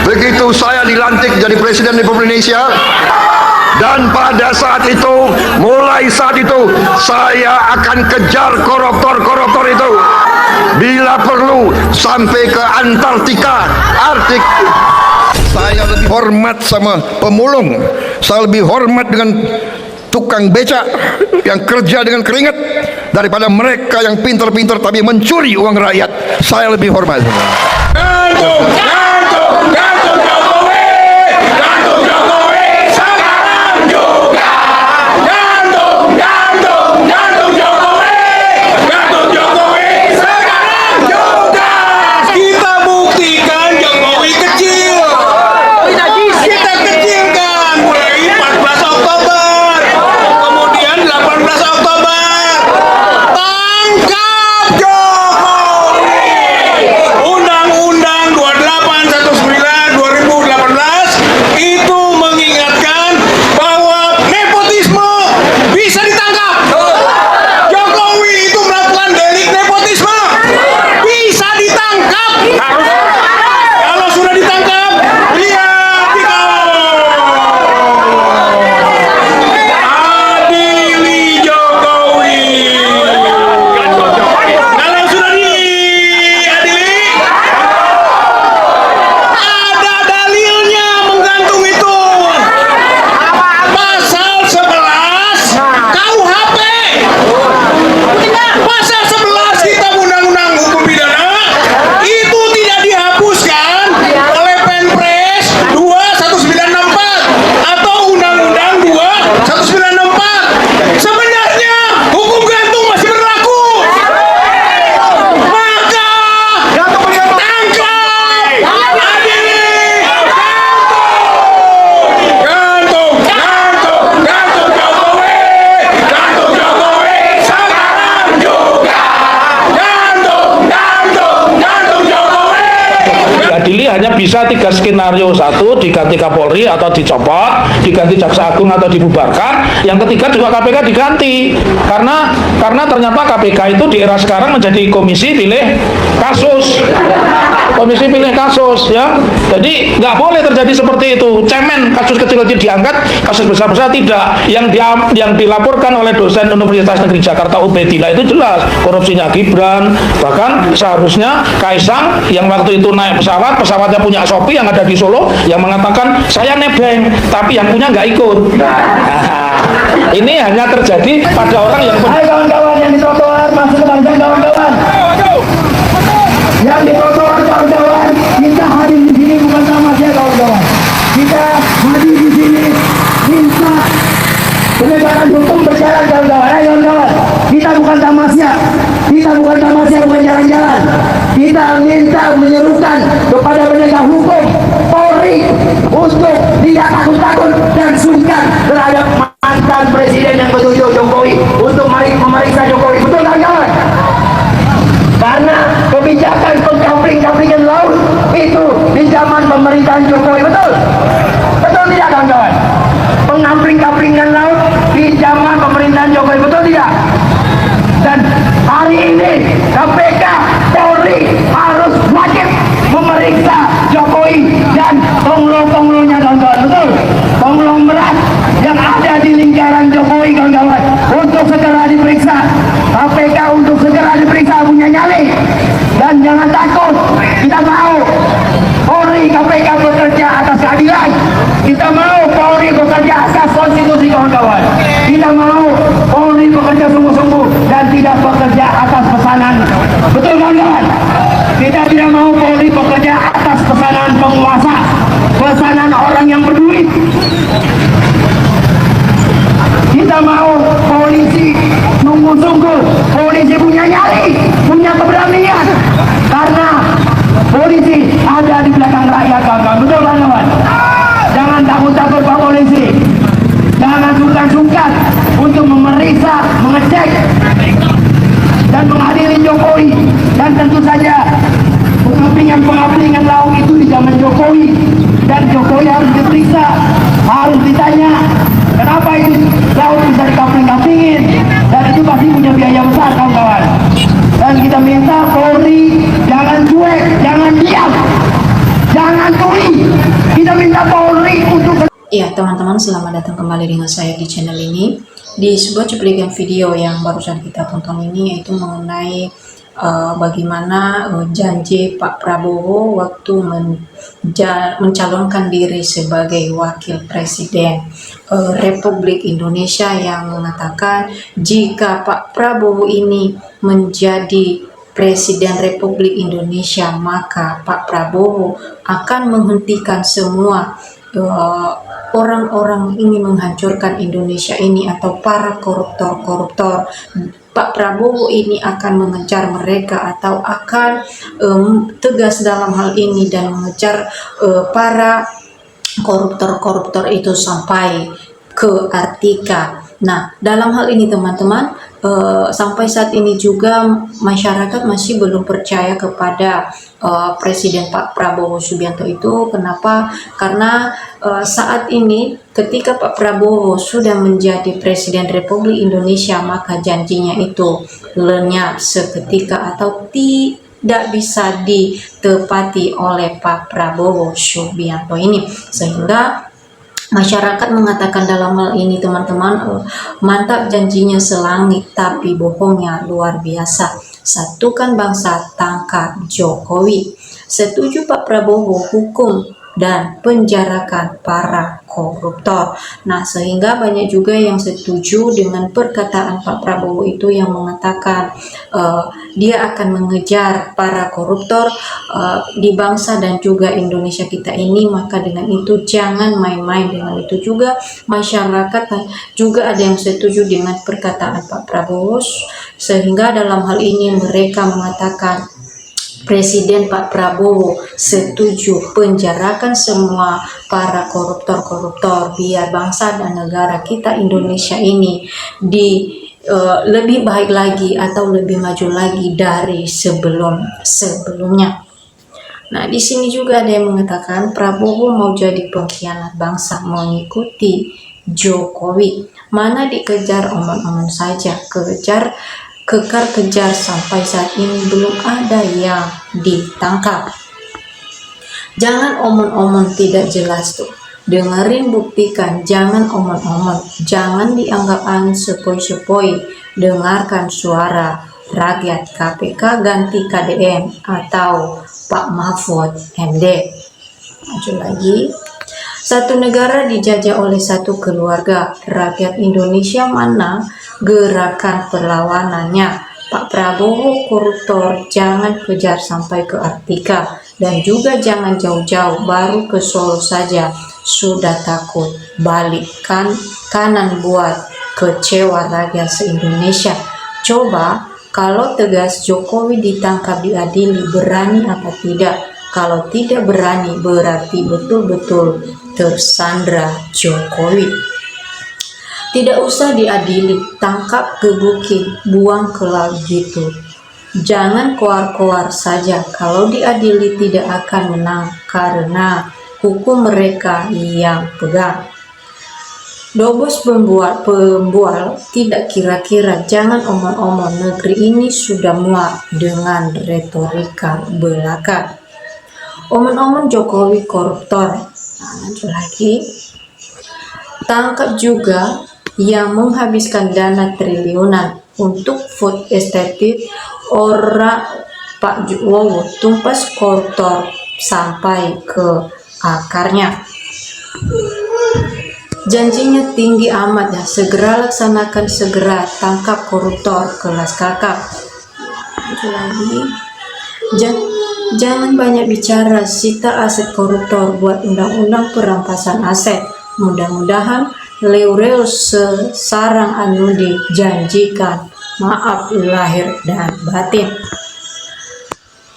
begitu saya dilantik jadi Presiden Republik Indonesia. Dan pada saat itu, mulai saat itu, saya akan kejar koruptor-koruptor itu. Bila perlu, sampai ke Antartika, Arktik. Saya lebih hormat sama pemulung. Saya lebih hormat dengan tukang becak yang kerja dengan keringat daripada mereka yang pintar-pintar tapi mencuri uang rakyat. Saya lebih hormat. Hanya bisa 3 skenario, 1 diganti Kapolri atau dicopot, diganti Jaksa Agung atau dibubarkan, yang ketiga juga KPK diganti karena ternyata KPK itu di era sekarang menjadi komisi pilih kasus ya. Jadi nggak boleh terjadi seperti itu, cemen kasus kecil-kecil diangkat, kasus besar-besar tidak. Yang dilaporkan oleh dosen Universitas Negeri Jakarta Ubedillah itu jelas korupsinya Gibran, bahkan seharusnya Kaisang yang waktu itu naik pesawatnya punya Shopee yang ada di Solo yang mengatakan saya nebeng tapi yang punya nggak ikut. Ini hanya terjadi pada orang yang Hai kawan-kawan yang di trotoar, masuk ke bangsa kawan-kawan. Yang di trotoar kawan-kawan, kita hadir di sini bukan tamasya kawan-kawan. Kita hadir di sini minta penegakan hukum berjalan kawan-kawan. Hai kawan-kawan, kita bukan tamasya, bukan jalan-jalan. Kita minta menyerukan kepada penegak hukum Polri untuk tidak takut-takut dan sungkan terhadap mantan presiden yang ketujuh Jokowi untuk memeriksa Jokowi. Betul kawan-kawan? Karena kebijakan pengkapling-kaplingan laut itu di zaman pemerintahan Jokowi. Betul tidak kawan-kawan? Pengapling-kaplingan laut di zaman pemerintahan Jokowi. Betul tidak? Dan hari ini KPK Polri harus wajib memeriksa Jokowi dan penglo-penglonya kawan-kawan. Betul? Konglomerat yang ada di lingkaran Jokowi kawan-kawan untuk segera diperiksa. KPK untuk segera diperiksa punya nyali. Dan jangan takut, kita mau Polri KPK bekerja atas keadilan. Kita mau Polri bekerja atas konstitusi kawan-kawan. Kita mau Polri bekerja sungguh-sungguh dan tidak bekerja atas pesanan. Betul kawan-kawan? Kita tidak mau Polri bekerja atas pesanan penguasa, pesanan orang yang berduit. Kita mau polisi sungguh-sungguh, polisi punya nyali, punya keberanian, karena polisi ada di belakang rakyat kawan-kawan. Betul kawan-kawan? Jangan takut-takut Pak Polisi, jangan sungkan-sungkan untuk memeriksa, mengecek dan menghadiri Jokowi. Dan tentu saja pengaplingan laut itu di zaman Jokowi, dan Jokowi harus diperiksa, harus ditanya kenapa itu laut bisa dikapling-kaplingin, dan itu pasti punya biaya besar kawan-kawan. Dan kita minta Polri jangan cuek, jangan diam, jangan tuli, perintah Polri untuk Ya, teman-teman, selamat datang kembali dengan saya di channel ini. Di sebuah cuplikan video yang barusan kita tonton ini, yaitu mengenai bagaimana janji Pak Prabowo waktu mencalonkan diri sebagai wakil presiden Republik Indonesia, yang mengatakan jika Pak Prabowo ini menjadi Presiden Republik Indonesia, maka Pak Prabowo akan menghentikan semua orang-orang ingin menghancurkan Indonesia ini atau para koruptor-koruptor. Pak Prabowo ini akan mengejar mereka atau akan tegas dalam hal ini dan mengejar para koruptor-koruptor itu sampai ke Artika. Nah, dalam hal ini teman-teman, sampai saat ini juga masyarakat masih belum percaya kepada Presiden Pak Prabowo Subianto itu. Kenapa? Karena saat ini ketika Pak Prabowo sudah menjadi Presiden Republik Indonesia, maka janjinya itu lenyap seketika atau tidak bisa ditepati oleh Pak Prabowo Subianto ini, sehingga masyarakat mengatakan dalam hal ini teman-teman, mantap janjinya selangit tapi bohongnya luar biasa. Satukan bangsa, tangkap Jokowi. Setuju Pak Prabowo hukum dan penjarakan para koruptor. Nah, sehingga banyak juga yang setuju dengan perkataan Pak Prabowo itu, yang mengatakan dia akan mengejar para koruptor di bangsa dan juga Indonesia kita ini. Maka dengan itu jangan main-main dengan itu. Juga masyarakat juga ada yang setuju dengan perkataan Pak Prabowo, sehingga dalam hal ini mereka mengatakan Presiden Pak Prabowo setuju penjarakan semua para koruptor-koruptor biar bangsa dan negara kita Indonesia ini lebih baik lagi atau lebih maju lagi dari sebelumnya. Nah, di sini juga ada yang mengatakan Prabowo mau jadi pengkhianat bangsa mengikuti Jokowi. Mana dikejar omong-omong saja, kejar sampai saat ini belum ada yang ditangkap. Jangan omong-omong tidak jelas tuh, dengerin, buktikan, jangan omong-omong, jangan dianggap angin sepoi-sepoi. Dengarkan suara rakyat. KPK ganti KDM atau Pak Mahfud MD. Maju lagi. Satu negara dijajah oleh satu keluarga. Rakyat Indonesia mana gerakan perlawanannya? Pak Prabowo koruptor, jangan kejar sampai ke Artika, dan juga jangan jauh-jauh, baru ke Solo saja sudah takut balik kanan buat kecewa rakyat se-Indonesia. Coba kalau tegas Jokowi ditangkap, diadili, berani apa tidak? Kalau tidak berani berarti betul-betul tersandra Jokowi. Tidak usah diadili, tangkap, gebukin, buang ke laut gitu. Jangan koar-koar saja. Kalau diadili tidak akan menang karena hukum mereka yang pegang. Dobos pembual tidak kira-kira, jangan omong-omong. Negeri ini sudah muak dengan retorika belaka. Omong-omong Jokowi koruptor. Nah, lanjut lagi. Tangkap juga yang menghabiskan dana triliunan untuk food estate orang Pak Jokowi, tumpas koruptor sampai ke akarnya. Janjinya tinggi amat ya, segera laksanakan, segera tangkap koruptor kelas kakap. Lanjut lagi. Jangan banyak bicara, sita aset koruptor, buat undang-undang perampasan aset. Mudah-mudahan Leurel sesarang anu dijanjikan, maaf lahir dan batin.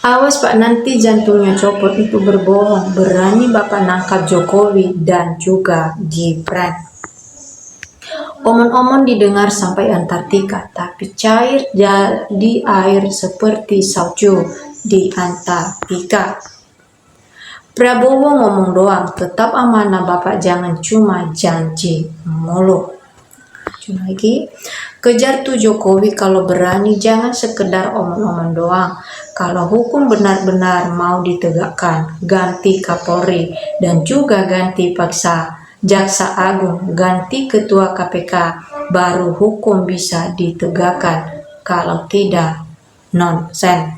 Awas Pak, nanti jantungnya copot, itu berbohong. Berani Bapak nangkap Jokowi dan juga Gibran. Omong-omong didengar sampai Antartika, tapi cair jadi air seperti salju di Antartika. Prabowo ngomong doang, tetap amanah Bapak, jangan cuma janji mulu. Lagi, kejar tuh Jokowi kalau berani, jangan sekedar omong-omong doang. Kalau hukum benar-benar mau ditegakkan, ganti Kapolri dan juga ganti paksa Jaksa Agung, ganti Ketua KPK, baru hukum bisa ditegakkan. Kalau tidak, nonsen.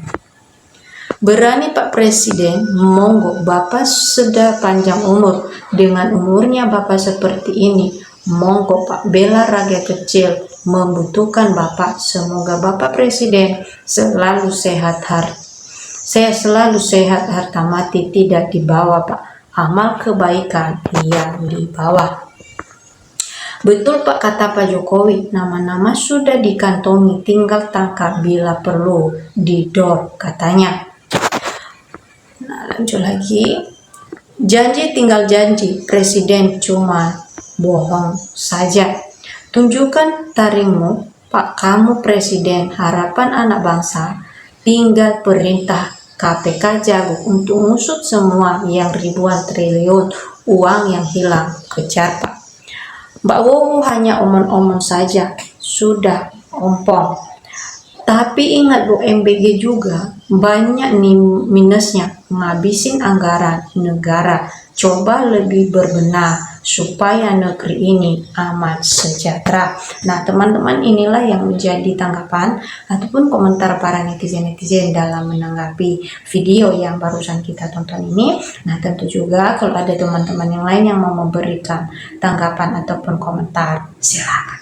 Berani Pak Presiden, monggo Bapak sudah panjang umur, dengan umurnya Bapak seperti ini, monggo Pak, bela rakyat kecil membutuhkan Bapak. Semoga Bapak Presiden selalu sehat harta mati tidak dibawa Pak, amal kebaikan yang dibawa. Betul Pak, kata Pak Jokowi, nama-nama sudah dikantongi, tinggal tangkap bila perlu didor, katanya. Nah, lanjut lagi. Janji tinggal janji, Presiden cuma bohong saja. Tunjukkan taringmu, Pak, kamu Presiden harapan anak bangsa. Tinggal perintah KPK jago untuk ngusut semua yang ribuan triliun uang yang hilang. Kejar Pak. Mbak Wowo hanya omong-omong saja, sudah ompong. Tapi ingat Bu, MBG juga banyak nih minusnya, ngabisin anggaran negara. Coba lebih berbenah supaya negeri ini aman sejahtera. Nah teman-teman, inilah yang menjadi tanggapan ataupun komentar para netizen-netizen dalam menanggapi video yang barusan kita tonton ini. Nah tentu juga kalau ada teman-teman yang lain yang mau memberikan tanggapan ataupun komentar, silakan.